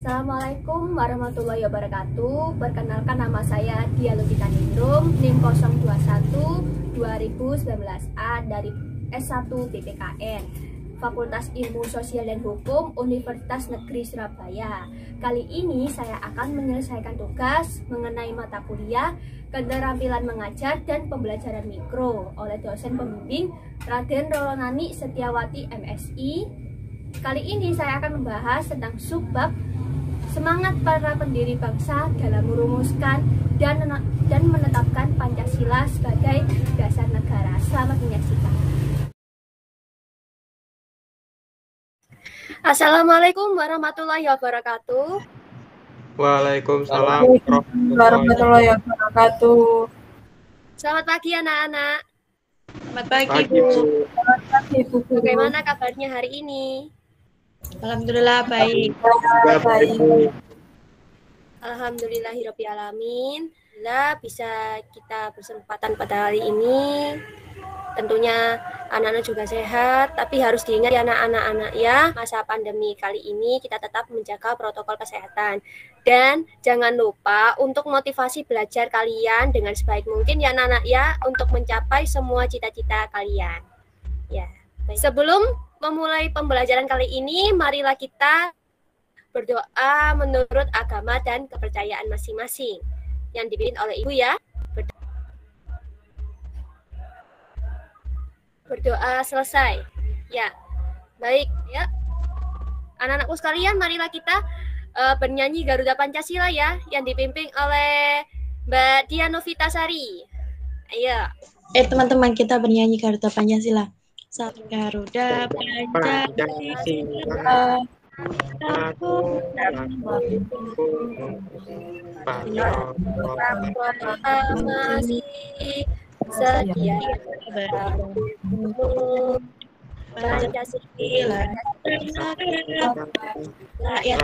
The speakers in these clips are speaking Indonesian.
Assalamualaikum warahmatullahi wabarakatuh. Perkenalkan, nama saya Dia Lutita Ningrum, NIM 021 2019A dari S1 BPKN, Fakultas Ilmu Sosial dan Hukum Universitas Negeri Surabaya. Kali ini saya akan menyelesaikan tugas mengenai mata kuliah Keterampilan Mengajar dan Pembelajaran Mikro oleh dosen pembimbing Raden Rolonani Setiawati MSI. Kali ini saya akan membahas tentang subbab semangat para pendiri bangsa dalam merumuskan dan menetapkan Pancasila sebagai dasar negara. Selamat menyaksikan. Assalamualaikum warahmatullahi wabarakatuh. Waalaikumsalam warahmatullahi wabarakatuh. Selamat pagi anak-anak. Selamat pagi, Bu. Selamat pagi, Bu. Bagaimana kabarnya hari ini? Alhamdulillah baik. Baik. Alhamdulillahirobbilalamin. Alhamdulillah bisa kita berkesempatan pada hari ini. Tentunya anak-anak juga sehat, tapi harus diingat ya anak-anak ya, masa pandemi kali ini kita tetap menjaga protokol kesehatan. Dan jangan lupa untuk motivasi belajar kalian dengan sebaik mungkin ya anak-anak ya, untuk mencapai semua cita-cita kalian. Ya, baik. Sebelum memulai pembelajaran kali ini, marilah kita berdoa menurut agama dan kepercayaan masing-masing yang dipimpin oleh Ibu ya. Berdoa selesai. Ya, baik ya. Anak-anakku sekalian, marilah kita bernyanyi Garuda Pancasila ya, yang dipimpin oleh Mbak Dian Novitasari. Ayo. Teman-teman, kita bernyanyi Garuda Pancasila. Satu Garuda Pancasila. Aku masih setia Pancasila rakyat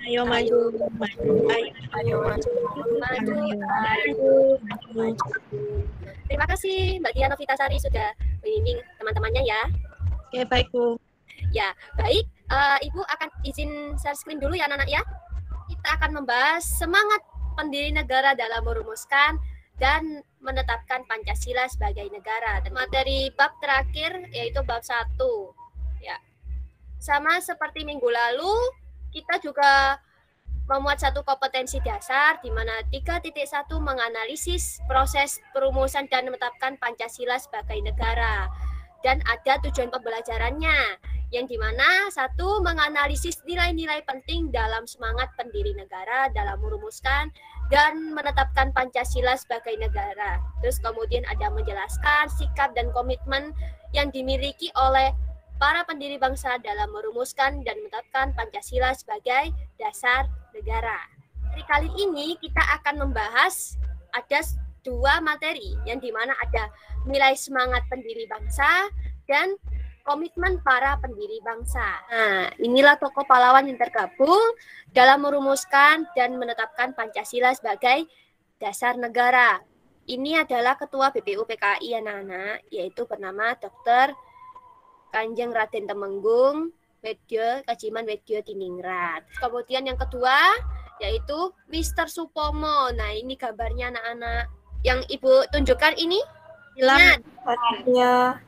ayo maju, ayo maju. Terima kasih Mbak Dian Novitasari sudah membimbing teman-temannya ya. Oke, baik Bu. Ya, baik. Ibu akan izin share screen dulu ya anak-anak ya. Kita akan membahas semangat pendiri negara dalam merumuskan dan menetapkan Pancasila sebagai negara. Dan materi bab terakhir yaitu bab 1. Ya. Sama seperti minggu lalu, kita juga memuat satu kompetensi dasar di mana 3.1 menganalisis proses perumusan dan menetapkan Pancasila sebagai negara. Dan ada tujuan pembelajarannya, yang dimana 1. Menganalisis nilai-nilai penting dalam semangat pendiri negara dalam merumuskan dan menetapkan Pancasila sebagai negara. Terus kemudian ada menjelaskan sikap dan komitmen yang dimiliki oleh para pendiri bangsa dalam merumuskan dan menetapkan Pancasila sebagai dasar negara. Di kali ini kita akan membahas ada 2 materi, yang dimana ada nilai semangat pendiri bangsa dan komitmen para pendiri bangsa. Nah, inilah tokoh pahlawan yang tergabung dalam merumuskan dan menetapkan Pancasila sebagai dasar negara. Ini adalah Ketua BPUPKI anak-anak, yaitu bernama Dr. Kanjeng Raden Temenggung Kajiman Wedyo Diningrat. Kemudian yang kedua yaitu Mr. Supomo. Nah, ini gambarnya anak-anak. Yang Ibu tunjukkan ini? Lihat. Ya.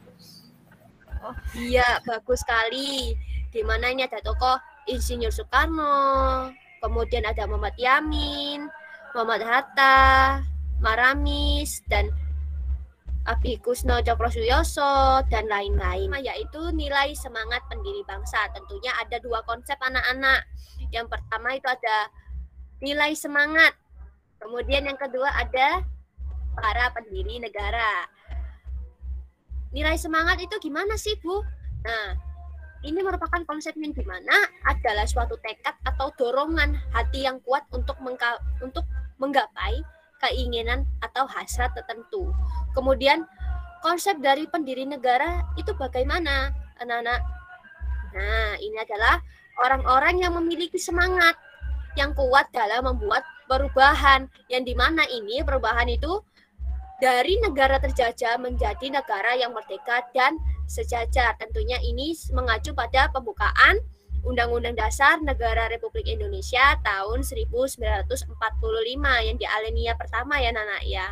Oh, iya, bagus sekali. Di mana ini ada tokoh Insinyur Soekarno, kemudian ada Muhammad Yamin, Muhammad Hatta, Maramis, dan Kusno Cokrosuyoso, dan lain-lain. Yaitu nilai semangat pendiri bangsa. Tentunya ada 2 konsep anak-anak. Yang pertama itu ada nilai semangat. Kemudian yang kedua ada para pendiri negara. Nilai semangat itu gimana sih, Bu? Nah, ini merupakan konsep yang dimana adalah suatu tekad atau dorongan hati yang kuat untuk menggapai keinginan atau hasrat tertentu. Kemudian konsep dari pendiri negara itu bagaimana, anak-anak? Nah, ini adalah orang-orang yang memiliki semangat yang kuat dalam membuat perubahan, yang dimana ini perubahan itu dari negara terjajah menjadi negara yang merdeka dan sejajar. Tentunya ini mengacu pada pembukaan Undang-Undang Dasar Negara Republik Indonesia tahun 1945 yang di alinea pertama ya Nana ya.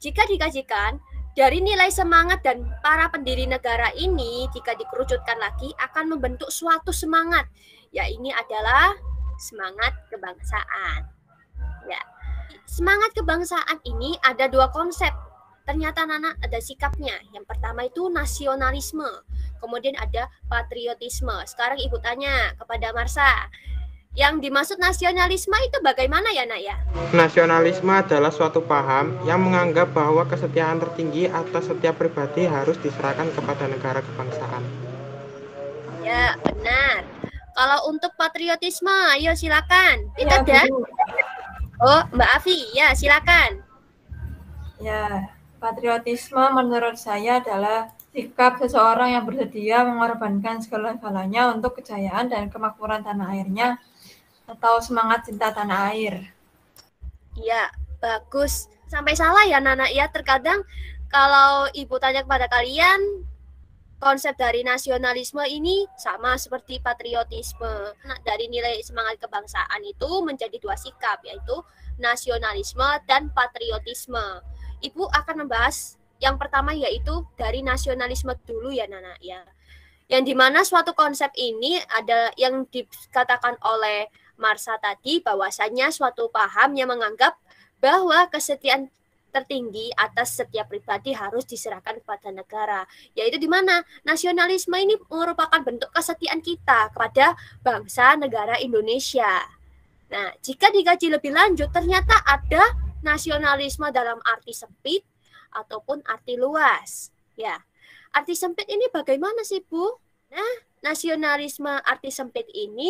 Jika dikajikan, dari nilai semangat dan para pendiri negara ini jika dikerucutkan lagi akan membentuk suatu semangat. Ya, ini adalah semangat kebangsaan. Ya. Semangat kebangsaan ini ada dua konsep. Ternyata Nana ada sikapnya. Yang pertama itu nasionalisme. Kemudian ada patriotisme. Sekarang Ibu tanya kepada Marsha. Yang dimaksud nasionalisme itu bagaimana ya, Nak ya? Nasionalisme adalah suatu paham yang menganggap bahwa kesetiaan tertinggi atas setiap pribadi harus diserahkan kepada negara kebangsaan. Ya, benar. Kalau untuk patriotisme, ayo silakan. Tidak ada? Oh, Mbak Afi, ya silakan. Ya, patriotisme menurut saya adalah sikap seseorang yang bersedia mengorbankan segala-galanya untuk kejayaan dan kemakmuran tanah airnya, atau semangat cinta tanah air. Ya, bagus. Sampai salah ya Nana ya. Terkadang kalau Ibu tanya kepada kalian, konsep dari nasionalisme ini sama seperti patriotisme. Nah, dari nilai semangat kebangsaan itu menjadi dua sikap, yaitu nasionalisme dan patriotisme. Ibu akan membahas yang pertama yaitu dari nasionalisme dulu ya Nana ya. Yang dimana suatu konsep ini ada yang dikatakan oleh Marsha tadi bahwasanya suatu paham yang menganggap bahwa kesetiaan tertinggi atas setiap pribadi harus diserahkan kepada negara. Yaitu di mana nasionalisme ini merupakan bentuk kesetiaan kita kepada bangsa negara Indonesia. Nah, jika dikaji lebih lanjut ternyata ada nasionalisme dalam arti sempit ataupun arti luas. Ya. Arti sempit ini bagaimana sih, Bu? Nah, nasionalisme arti sempit ini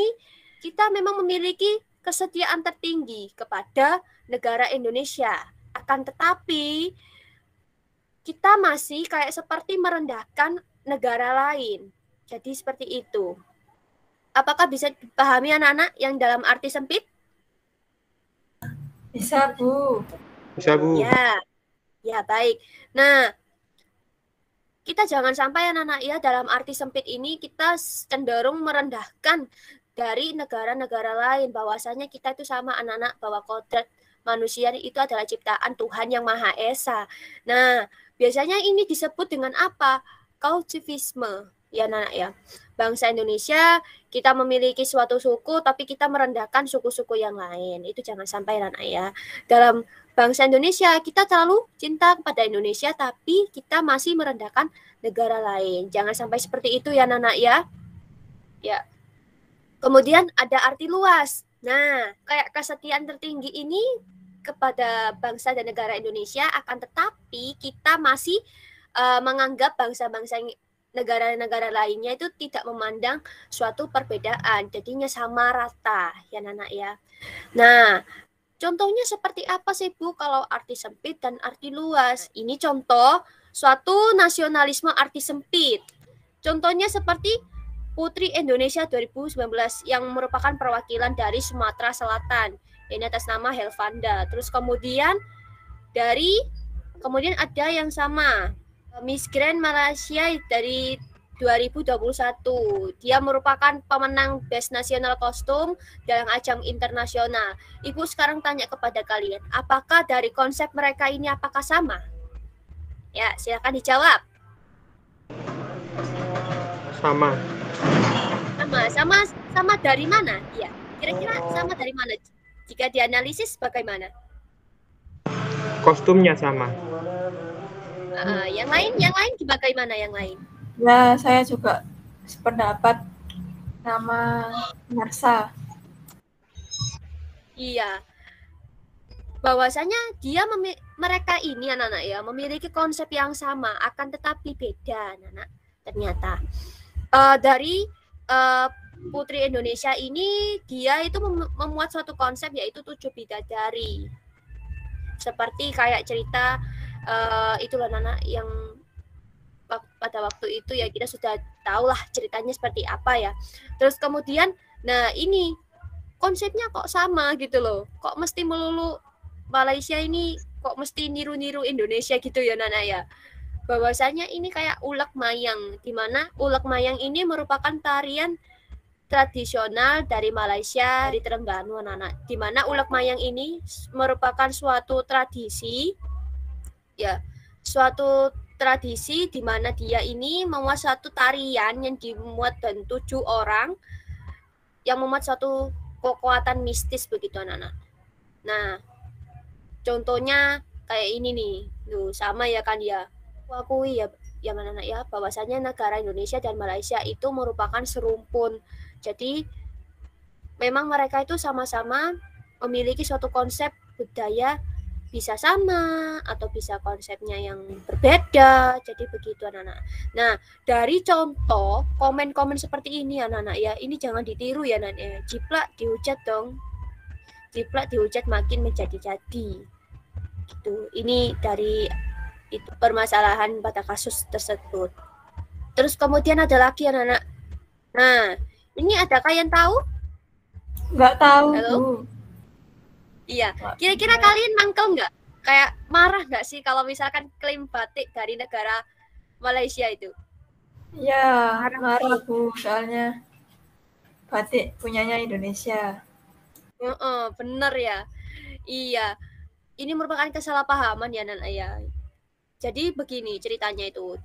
kita memang memiliki kesetiaan tertinggi kepada negara Indonesia. Akan tetapi, kita masih kayak seperti merendahkan negara lain. Jadi seperti itu. Apakah bisa dipahami anak-anak yang dalam arti sempit? Bisa, Bu. Bisa, Bu. Ya baik. Nah, kita jangan sampai anak-anak ya dalam arti sempit ini kita cenderung merendahkan dari negara-negara lain, bahwasanya kita itu sama anak-anak, bahwa kodrat manusia itu adalah ciptaan Tuhan yang Maha Esa. Nah, biasanya ini disebut dengan apa? Kaucivisme, ya anak-anak ya. Bangsa Indonesia, kita memiliki suatu suku, tapi kita merendahkan suku-suku yang lain. Itu jangan sampai anak-anak ya. Dalam bangsa Indonesia, kita terlalu cinta kepada Indonesia, tapi kita masih merendahkan negara lain. Jangan sampai seperti itu ya anak-anak ya. Ya. Kemudian ada arti luas. Nah, kayak kesetiaan tertinggi ini kepada bangsa dan negara Indonesia, akan tetapi kita masih menganggap bangsa-bangsa negara-negara lainnya itu tidak memandang suatu perbedaan, jadinya sama rata ya Nana ya. Nah, contohnya seperti apa sih Bu kalau arti sempit dan arti luas? Ini contoh suatu nasionalisme arti sempit. Contohnya seperti Putri Indonesia 2019 yang merupakan perwakilan dari Sumatera Selatan. Ini atas nama Helvanda. Terus kemudian ada yang sama Miss Grand Malaysia dari 2021. Dia merupakan pemenang Best National Costume dalam ajang internasional. Ibu sekarang tanya kepada kalian, apakah dari konsep mereka ini apakah sama? Ya, silakan dijawab. Sama dari mana? Iya, kira-kira sama dari mana? Jika dianalisis bagaimana? Kostumnya sama. Yang lain bagaimana yang lain? Ya, saya juga sependapat sama Marsha. Iya. Bahwasanya mereka ini anak-anak ya memiliki konsep yang sama, akan tetapi beda anak-anak. Ternyata dari Putri Indonesia ini dia itu memuat suatu konsep yaitu 7 bidadari. Seperti kayak cerita itulah Nana yang pada waktu itu ya kita sudah tahulah ceritanya seperti apa ya. Terus kemudian nah ini konsepnya kok sama gitu loh. Kok mesti melulu Malaysia ini kok mesti niru-niru Indonesia gitu ya Nana ya. bahwasanya ini kayak ulek mayang, di mana ulek mayang ini merupakan tarian tradisional dari Malaysia, dari Terengganu anak-anak. Di mana ulek mayang ini merupakan suatu tradisi, ya, suatu tradisi di mana dia ini memuat satu tarian yang dimuat dan 7 orang yang memuat satu kekuatan mistis begitu anak-anak. Nah, contohnya kayak ini nih, tuh sama ya kan ya. Akui ya yang anak-anak ya, bahwasanya negara Indonesia dan Malaysia itu merupakan serumpun. Jadi memang mereka itu sama-sama memiliki suatu konsep budaya, bisa sama atau bisa konsepnya yang berbeda. Jadi begitu anak-anak. Nah, dari contoh komen-komen seperti ini anak-anak ya, ini jangan ditiru ya anak-anak. Jiplak dihujat dong. Jiplak dihujat makin menjadi-jadi. Gitu. Ini dari itu permasalahan pada kasus tersebut. Terus kemudian ada lagi anak-anak. Nah, ini adakah yang tahu? Nggak tahu, Halo? Bu. Iya. Kira-kira kalian mangkel nggak? Kayak marah nggak sih kalau misalkan klaim batik dari negara Malaysia itu? Ya, marah, Bu. Soalnya batik punyanya Indonesia. Bener ya. Iya. Ini merupakan kesalahpahaman ya anak-anak ya. Jadi begini ceritanya itu.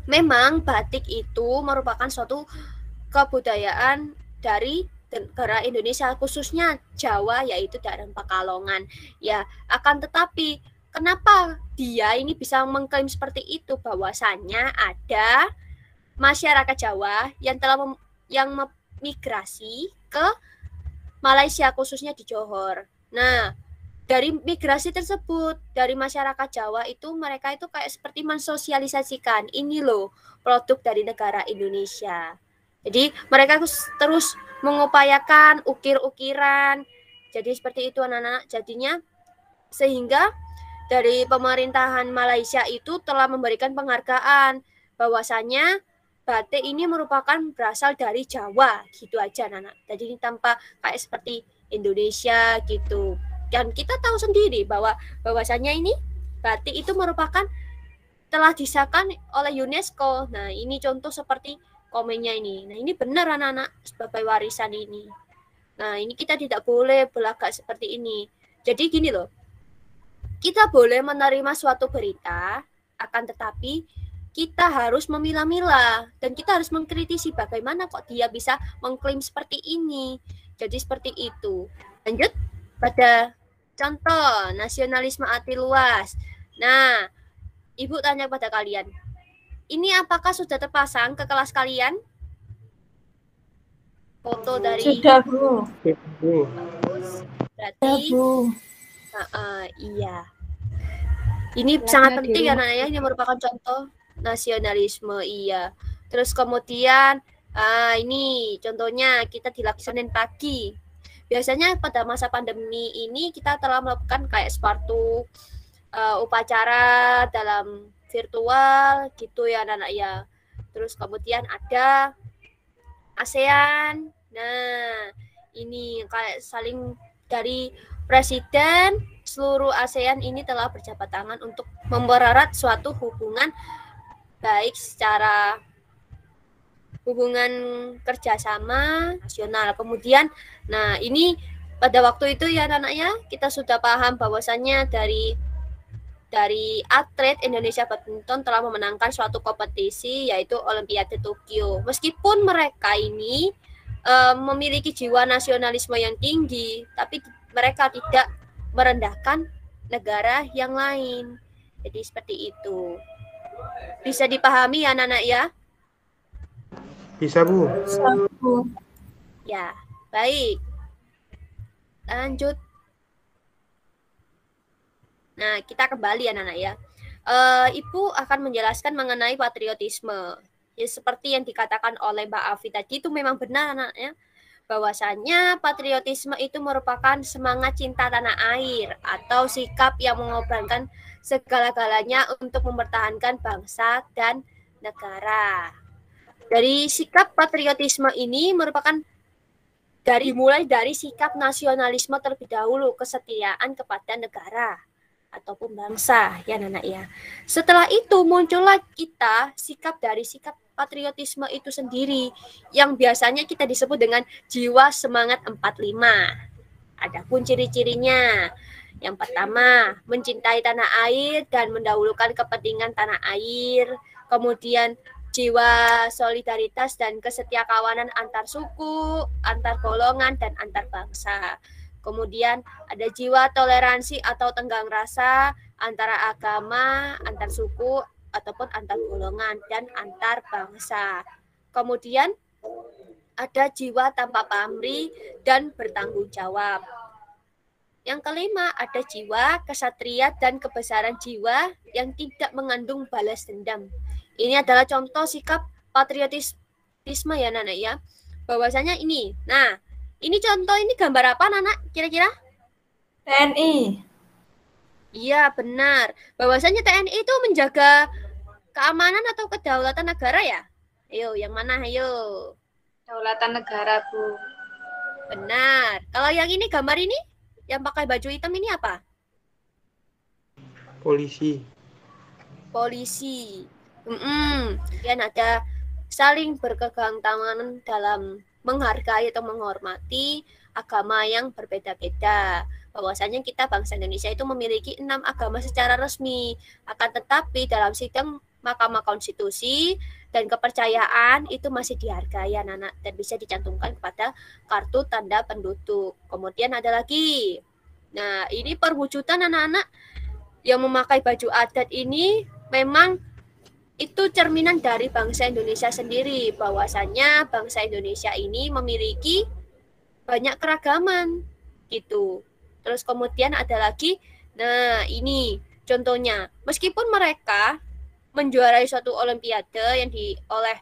Memang batik itu merupakan suatu kebudayaan dari negara Indonesia, khususnya Jawa, yaitu daerah Pekalongan. Ya, akan tetapi kenapa dia ini bisa mengklaim seperti itu, bahwasannya ada masyarakat Jawa yang telah migrasi ke Malaysia, khususnya di Johor. Nah, dari migrasi tersebut, dari masyarakat Jawa itu, mereka itu kayak seperti mensosialisasikan, ini loh produk dari negara Indonesia. Jadi mereka terus mengupayakan ukir-ukiran. Jadi seperti itu anak-anak. Jadinya sehingga dari pemerintahan Malaysia itu telah memberikan penghargaan bahwasanya batik ini merupakan berasal dari Jawa, gitu aja anak-anak. Jadi ini tanpa kayak seperti Indonesia gitu. Dan kita tahu sendiri bahwasanya ini batik itu merupakan telah disahkan oleh UNESCO. Nah, ini contoh seperti komennya ini. Nah, ini benar anak-anak sebagai warisan ini. Nah, ini kita tidak boleh belagak seperti ini. Jadi gini loh. Kita boleh menerima suatu berita, akan tetapi kita harus memilah-milah dan kita harus mengkritisi bagaimana kok dia bisa mengklaim seperti ini. Jadi seperti itu. Lanjut pada contoh nasionalisme arti luas. Nah, Ibu tanya pada kalian, ini apakah sudah terpasang ke kelas kalian? Foto dari Sudah, Bu. bagus. Berarti Sudah, Bu. iya. Ini sangat penting ya anak-anak ya, ini merupakan contoh nasionalisme, iya. Terus kemudian ini contohnya kita dilakukan Senin pagi. Biasanya pada masa pandemi ini kita telah melakukan kayak suatu upacara dalam virtual gitu ya anak-anak ya. Terus kemudian ada ASEAN. Nah, ini kayak saling dari presiden seluruh ASEAN ini telah berjabat tangan untuk mempererat suatu hubungan baik secara hubungan kerjasama nasional. Kemudian, nah ini pada waktu itu ya anak-anaknya kita sudah paham bahwasannya dari atlet Indonesia badminton telah memenangkan suatu kompetisi yaitu Olimpiade Tokyo. Meskipun mereka ini memiliki jiwa nasionalisme yang tinggi, tapi mereka tidak merendahkan negara yang lain. Jadi seperti itu. Bisa dipahami ya anak-anak ya? Bisa, Bu. Bisa, Bu. Ya, baik. Lanjut. Nah, kita kembali anak-anak ya. Ibu akan menjelaskan mengenai patriotisme. Ya, seperti yang dikatakan oleh Mbak Afi tadi itu memang benar anak-anaknya. Bahwasanya patriotisme itu merupakan semangat cinta tanah air atau sikap yang mengorbankan segala-galanya untuk mempertahankan bangsa dan negara. Dari sikap patriotisme ini merupakan mulai dari sikap nasionalisme terlebih dahulu, kesetiaan kepada negara. ataupun bangsa, ya anak ya. Setelah itu muncullah sikap dari sikap patriotisme itu sendiri yang biasanya kita disebut dengan jiwa semangat 45. Adapun ciri-cirinya, yang pertama, mencintai tanah air dan mendahulukan kepentingan tanah air. Kemudian jiwa solidaritas dan kesetiakawanan antar suku, antar golongan, dan antar bangsa. Kemudian ada jiwa toleransi atau tenggang rasa antara agama, antar suku, ataupun antar golongan, dan antar bangsa. Kemudian ada jiwa tanpa pamrih dan bertanggung jawab. Yang kelima, ada jiwa kesatria dan kebesaran jiwa yang tidak mengandung balas dendam. Ini adalah contoh sikap patriotisme ya Nana ya. Bahwasanya ini. Nah, ini contoh, ini gambar apa Nana kira-kira? TNI. Iya, benar. Bahwasanya TNI itu menjaga keamanan atau kedaulatan negara ya? Ayo, yang mana? Ayo. Kedaulatan negara, Bu. Benar. Kalau yang ini, gambar ini, yang pakai baju hitam ini apa? Polisi. Polisi. Kemudian ada saling berpegang tangan dalam menghargai atau menghormati agama yang berbeda-beda. Bahwasanya kita bangsa Indonesia itu memiliki 6 agama secara resmi. Akan tetapi dalam sidang Mahkamah Konstitusi dan kepercayaan itu masih dihargai anak-anak dan bisa dicantumkan kepada kartu tanda penduduk. Kemudian ada lagi. Nah, ini perwujudan anak-anak yang memakai baju adat ini memang itu cerminan dari bangsa Indonesia sendiri. Bahwasanya bangsa Indonesia ini memiliki banyak keragaman gitu. Terus kemudian ada lagi, nah ini contohnya, meskipun mereka menjuarai suatu olimpiade yang oleh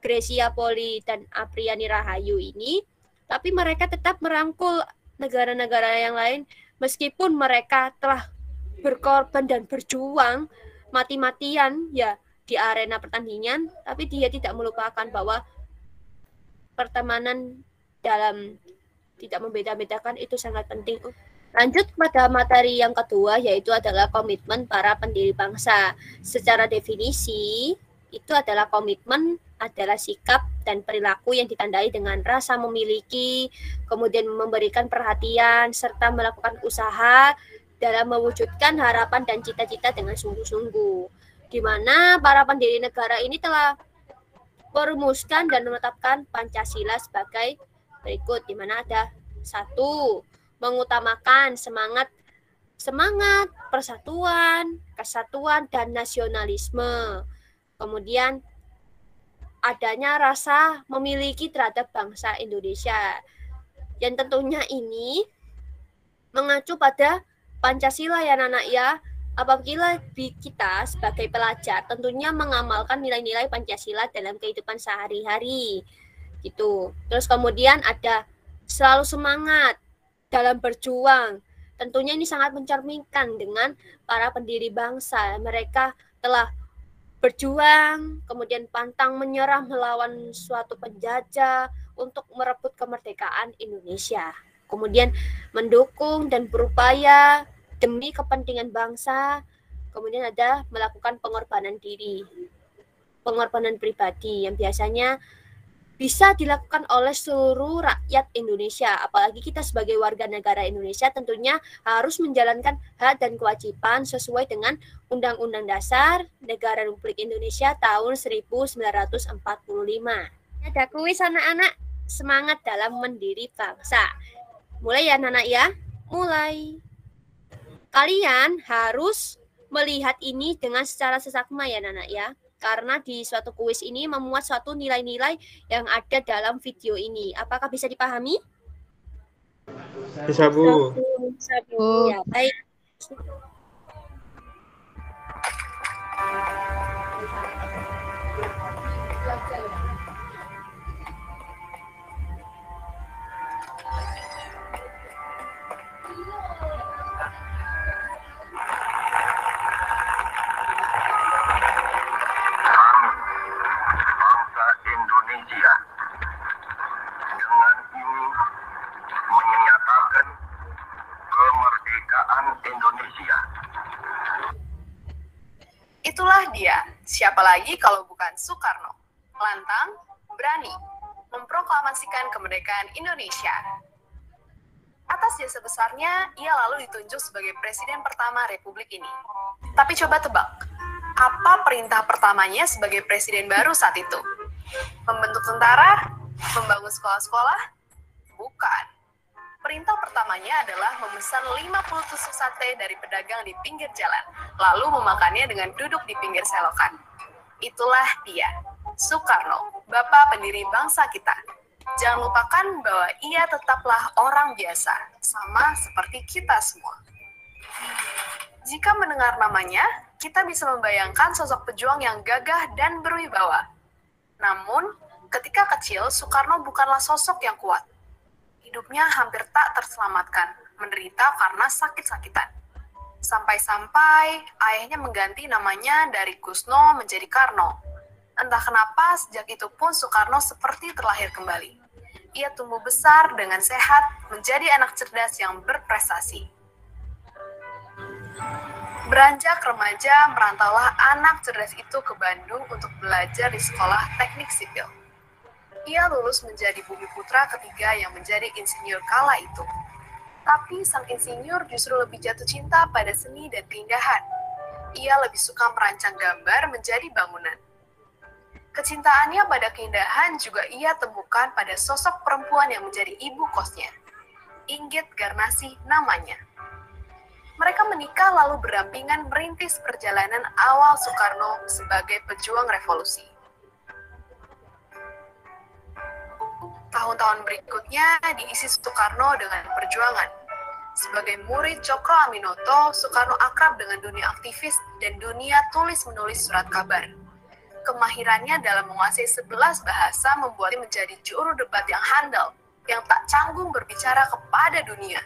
Gracia Poli dan Apriani Rahayu ini, tapi mereka tetap merangkul negara-negara yang lain meskipun mereka telah berkorban dan berjuang mati-matian ya di arena pertandingan, tapi dia tidak melupakan bahwa pertemanan dalam tidak membeda-bedakan itu sangat penting. Lanjut pada materi yang kedua, yaitu adalah komitmen para pendiri bangsa. Secara definisi, itu adalah komitmen adalah sikap dan perilaku yang ditandai dengan rasa memiliki, kemudian memberikan perhatian, serta melakukan usaha dalam mewujudkan harapan dan cita-cita dengan sungguh-sungguh. Di mana para pendiri negara ini telah merumuskan dan menetapkan Pancasila sebagai berikut, di mana ada 1, mengutamakan semangat persatuan, kesatuan, dan nasionalisme. Kemudian adanya rasa memiliki terhadap bangsa Indonesia. Yang tentunya ini mengacu pada Pancasila ya anak ya. Apabila kita sebagai pelajar tentunya mengamalkan nilai-nilai Pancasila dalam kehidupan sehari-hari. Gitu. Terus kemudian ada selalu semangat dalam berjuang. Tentunya ini sangat mencerminkan dengan para pendiri bangsa. Mereka telah berjuang, kemudian pantang menyerah melawan suatu penjajah untuk merebut kemerdekaan Indonesia. Kemudian mendukung dan berupaya demi kepentingan bangsa. Kemudian ada melakukan pengorbanan diri, pengorbanan pribadi yang biasanya bisa dilakukan oleh seluruh rakyat Indonesia. Apalagi kita sebagai warga negara Indonesia tentunya harus menjalankan hak dan kewajiban sesuai dengan Undang-Undang Dasar Negara Republik Indonesia tahun 1945. Ada kuis anak-anak, semangat dalam mendiri bangsa. Mulai ya anak-anak ya, mulai. Kalian harus melihat ini dengan secara seksama ya anak-anak ya. Karena di suatu kuis ini memuat suatu nilai-nilai yang ada dalam video ini. Apakah bisa dipahami? Bisa, Bu. Bisa, Bu. Ya, baik. Indonesia Siapa lagi kalau bukan Soekarno? Lantang, berani, memproklamasikan kemerdekaan Indonesia. Atas jasa besarnya, ia lalu ditunjuk sebagai presiden pertama Republik ini. Tapi coba tebak, apa perintah pertamanya sebagai presiden baru saat itu? Membentuk tentara? Membangun sekolah-sekolah? Bukan. Perintah pertamanya adalah memesan 50 tusuk sate dari pedagang di pinggir jalan, lalu memakannya dengan duduk di pinggir selokan. Itulah dia, Soekarno, bapak pendiri bangsa kita. Jangan lupakan bahwa ia tetaplah orang biasa, sama seperti kita semua. Jika mendengar namanya, kita bisa membayangkan sosok pejuang yang gagah dan berwibawa. Namun, ketika kecil, Soekarno bukanlah sosok yang kuat. Hidupnya hampir tak terselamatkan, menderita karena sakit-sakitan. Sampai-sampai ayahnya mengganti namanya dari Kusno menjadi Karno. Entah kenapa, sejak itu pun Soekarno seperti terlahir kembali. Ia tumbuh besar dengan sehat, menjadi anak cerdas yang berprestasi. Beranjak remaja, merantaulah anak cerdas itu ke Bandung untuk belajar di sekolah teknik sipil. Ia lulus menjadi bumi putra ketiga yang menjadi insinyur kala itu. Tapi sang insinyur justru lebih jatuh cinta pada seni dan keindahan. Ia lebih suka merancang gambar menjadi bangunan. Kecintaannya pada keindahan juga ia temukan pada sosok perempuan yang menjadi ibu kosnya. Inggit Garnasih namanya. Mereka menikah lalu berdampingan merintis perjalanan awal Soekarno sebagai pejuang revolusi. Tahun-tahun berikutnya diisi Soekarno dengan perjuangan. Sebagai murid Cokro Aminoto, Soekarno akrab dengan dunia aktivis dan dunia tulis-menulis surat kabar. Kemahirannya dalam menguasai 11 bahasa membuatnya menjadi juru debat yang handal, yang tak canggung berbicara kepada dunia.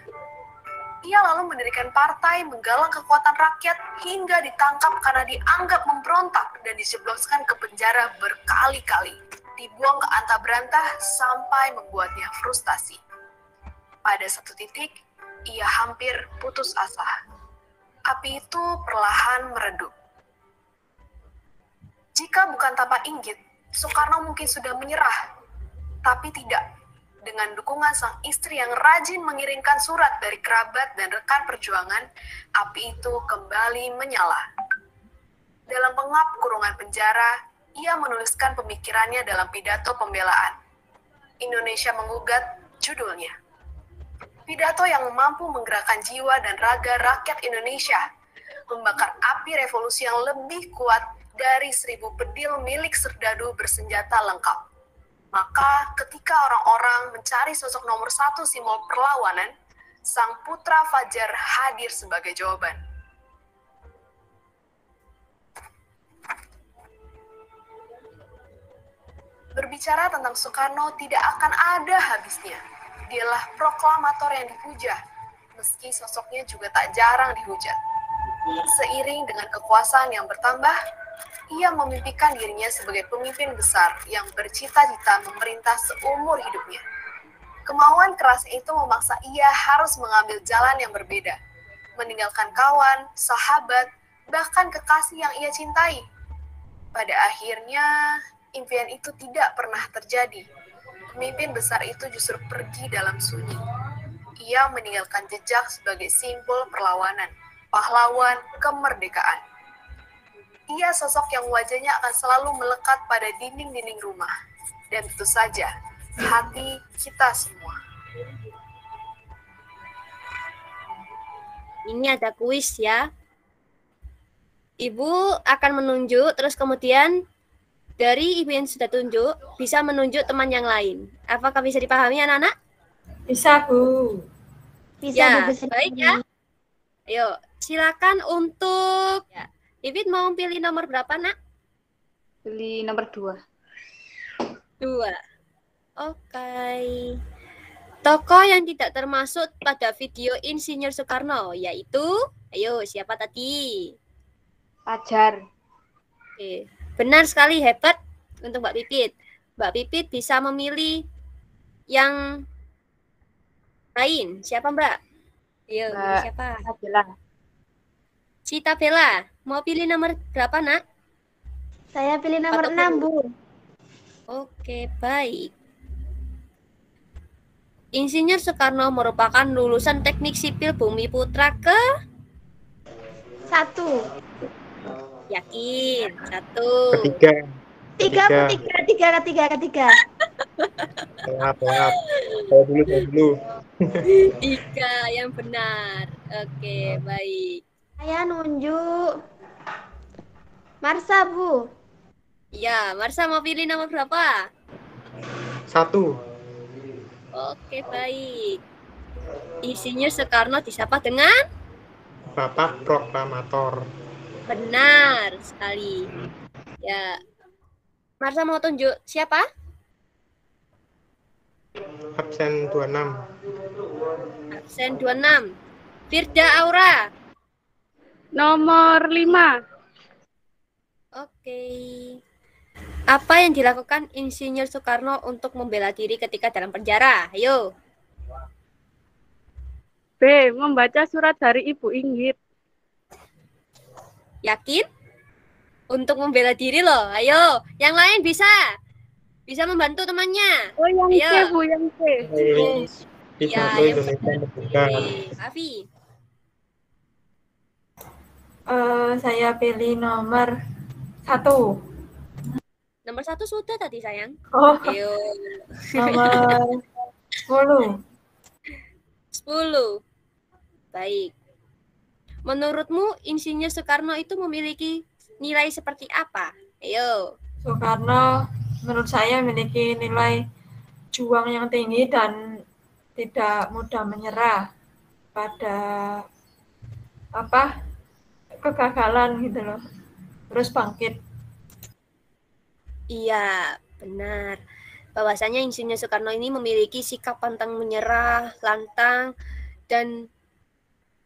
Ia lalu mendirikan partai menggalang kekuatan rakyat hingga ditangkap karena dianggap memberontak dan dijebloskan ke penjara berkali-kali. Dibuang ke antah berantah sampai membuatnya frustasi. Pada satu titik, ia hampir putus asa. Api itu perlahan meredup. Jika bukan tanpa Inggit, Soekarno mungkin sudah menyerah. Tapi tidak. Dengan dukungan sang istri yang rajin mengirimkan surat dari kerabat dan rekan perjuangan, api itu kembali menyala. Dalam pengap kurungan penjara, ia menuliskan pemikirannya dalam pidato pembelaan. Indonesia Menggugat, judulnya. Pidato yang mampu menggerakkan jiwa dan raga rakyat Indonesia, membakar api revolusi yang lebih kuat dari 1000 bedil milik serdadu bersenjata lengkap. Maka ketika orang-orang mencari sosok nomor 1 simbol perlawanan, sang putra Fajar hadir sebagai jawaban. Berbicara tentang Soekarno tidak akan ada habisnya. Dialah proklamator yang dipuja, meski sosoknya juga tak jarang dihujat. Seiring dengan kekuasaan yang bertambah, ia memimpikan dirinya sebagai pemimpin besar yang bercita-cita memerintah seumur hidupnya. Kemauan keras itu memaksa ia harus mengambil jalan yang berbeda, meninggalkan kawan, sahabat, bahkan kekasih yang ia cintai. Pada akhirnya, impian itu tidak pernah terjadi. Pemimpin besar itu justru pergi dalam sunyi. Ia meninggalkan jejak sebagai simbol perlawanan, pahlawan kemerdekaan. Ia sosok yang wajahnya akan selalu melekat pada dinding-dinding rumah. Dan tentu saja, hati kita semua. Ini ada kuis ya. Ibu akan menunjuk, terus kemudian dari ibu yang sudah tunjuk, bisa menunjuk teman yang lain. Apakah bisa dipahami anak-anak? Bisa, Bu. Bisa, Ya, Bu, bisa. baik ya. Ayo, silakan untuk... Ya. Ipit mau pilih nomor berapa, nak? Pilih nomor 2. 2. Oke. Tokoh yang tidak termasuk pada video Insinyur Soekarno, yaitu... Ayo, siapa tadi? Fajar. Oke. Benar sekali, hebat untuk Mbak Pipit. Mbak Pipit bisa memilih yang lain. Siapa, Mbak? Ayo, Mbak siapa? Adela. Cita Bella. Mau pilih nomor berapa, nak? Saya pilih nomor Atau 6, Bu. Oke, baik. Insinyur Soekarno merupakan lulusan Teknik Sipil Bumi Putra ke 1. yakin? 1. Ketiga. Ketiga. Lap. Saya dulu. 3 yang benar. Oke, baik. Saya nunjuk Marsa, Bu. Ya, Marsa mau pilih nomor berapa? 1. Oke, baik. Insinyur Soekarno disapa dengan Bapak Proklamator. benar sekali. Ya. Marsa mau tunjuk siapa? Absen 26. Absen 26. Firda Aura. Nomor 5. Oke. Apa yang dilakukan Insinyur Soekarno untuk membela diri ketika dalam penjara? Ayo. B. Membaca surat dari Ibu Inggit. Yakin? Untuk membela diri loh. Ayo. Yang lain bisa. Bisa membantu temannya. Oh, yang Ayo. C, Bu, yang C. Pidato yang Indonesia benar. Merdeka. Afi. Saya pilih nomor 1. Nomor 1 sudah tadi sayang. Oh, Ayo. nomor 10. 10. Baik. Menurutmu Insinyur Soekarno itu memiliki nilai seperti apa? Ayo. Soekarno menurut saya memiliki nilai juang yang tinggi dan tidak mudah menyerah pada kegagalan gitu loh. Terus bangkit. Iya, benar. Bahwasanya Insinyur Soekarno ini memiliki sikap pantang menyerah, lantang, dan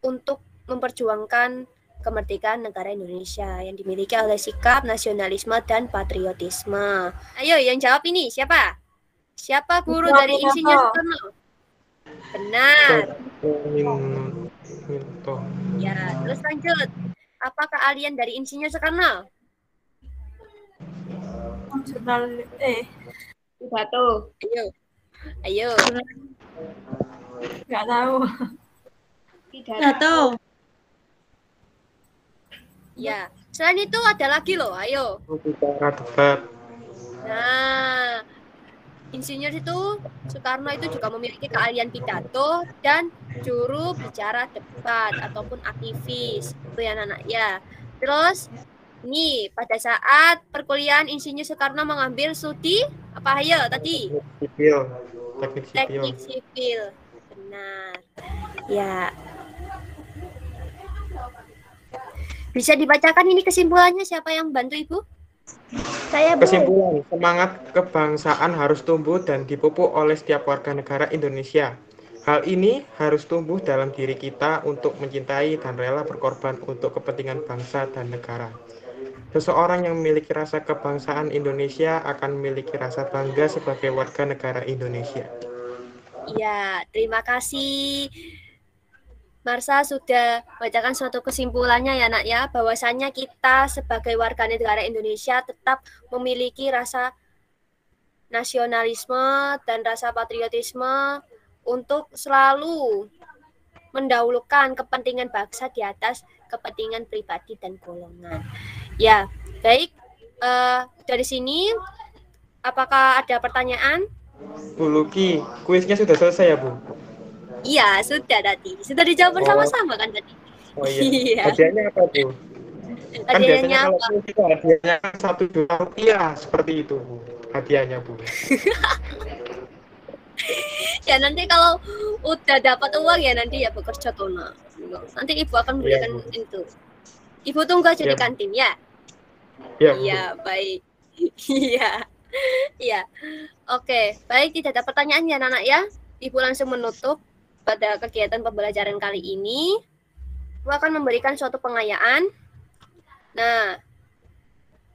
untuk memperjuangkan kemerdekaan negara Indonesia yang dimiliki oleh sikap nasionalisme dan patriotisme. Ayo, yang jawab ini siapa? Siapa guru dari Insinyur Soekarno? Benar. Minto. Ya, terus lanjut. Apa keahlian dari Insinyur Soekarno? Jurnal Pidato. Ayo. nggak tahu. Pidato. Ya, selain itu ada lagi loh. Ayo. Bicara debat. Nah, Insinyur itu Soekarno itu juga memiliki keahlian pidato dan juru bicara debat ataupun aktivis. Itu ya anak ya. Terus nih pada saat perkuliahan Insinyur Soekarno mengambil studi apa ayo tadi? Teknik sipil. Teknik sipil. Benar. Ya. Bisa dibacakan ini kesimpulannya siapa yang bantu Ibu? Saya, Bu. Kesimpulan, semangat kebangsaan harus tumbuh dan dipupuk oleh setiap warga negara Indonesia. Hal ini harus tumbuh dalam diri kita untuk mencintai dan rela berkorban untuk kepentingan bangsa dan negara. Seseorang yang memiliki rasa kebangsaan Indonesia akan memiliki rasa bangga sebagai warga negara Indonesia. Ya, terima kasih. Marsa sudah bacakan suatu kesimpulannya ya nak ya, bahwasannya kita sebagai warga negara Indonesia tetap memiliki rasa nasionalisme dan rasa patriotisme untuk selalu mendahulukan kepentingan bangsa di atas kepentingan pribadi dan golongan. Ya, baik. Dari sini, apakah ada pertanyaan? Bu Luki, kuisnya sudah selesai ya, Bu? Iya, sudah tadi. Sudah dijawab bersama-sama kan tadi? Oh iya. Iya. Hadiahnya apa, Bu? Kan Hadiahnya biasanya kalau apa? kuis itu hadiahnya 1 juta rupiah, seperti itu, Bu. Hadiahnya, Bu. Ya nanti kalau udah dapat uang ya nanti ya bekerja tona. Nanti Ibu akan berikan itu. Ibu tunggu aja di Iya, Bu. kantin ya. Iya, Bu. Iya, baik. Iya. Iya. Oke, baik tidak ada pertanyaan ya anak ya. Ibu langsung menutup pada kegiatan pembelajaran kali ini. Ibu akan memberikan suatu pengayaan. Nah,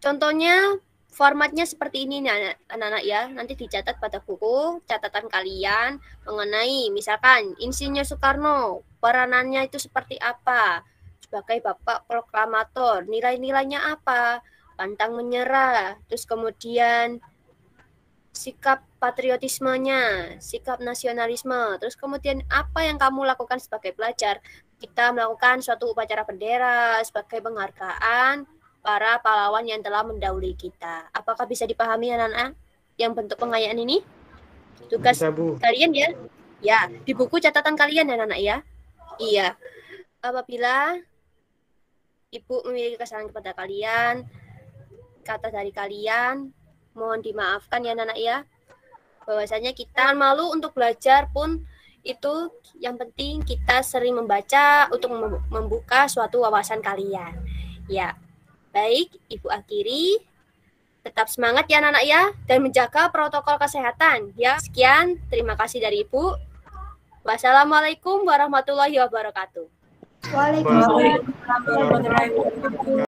contohnya formatnya seperti ini nih anak-anak ya. Nanti dicatat pada buku catatan kalian mengenai misalkan Insinyur Soekarno, peranannya itu seperti apa? Sebagai Bapak Proklamator, nilai-nilainya apa? pantang menyerah, terus kemudian sikap patriotismenya, sikap nasionalisme, terus kemudian apa yang kamu lakukan sebagai pelajar? Kita melakukan suatu upacara bendera sebagai penghargaan para pahlawan yang telah mendahului kita. Apakah bisa dipahami anak-anak yang bentuk pengayaan ini? Tugas Bisa, Bu. kalian ya? Ya, di buku catatan kalian anak-anak ya? Iya. Apabila Ibu memiliki kesalahan kepada kalian, kata dari kalian, mohon dimaafkan ya anak-anak ya. Bahwasanya kita malu untuk belajar pun itu yang penting kita sering membaca untuk membuka suatu wawasan kalian. Ya, baik Ibu akhiri. Tetap semangat ya anak-anak ya dan menjaga protokol kesehatan ya. Sekian, terima kasih dari Ibu. Wassalamualaikum warahmatullahi wabarakatuh. Waalaikumsalam. Waalaikumsalam warahmatullahi wabarakatuh.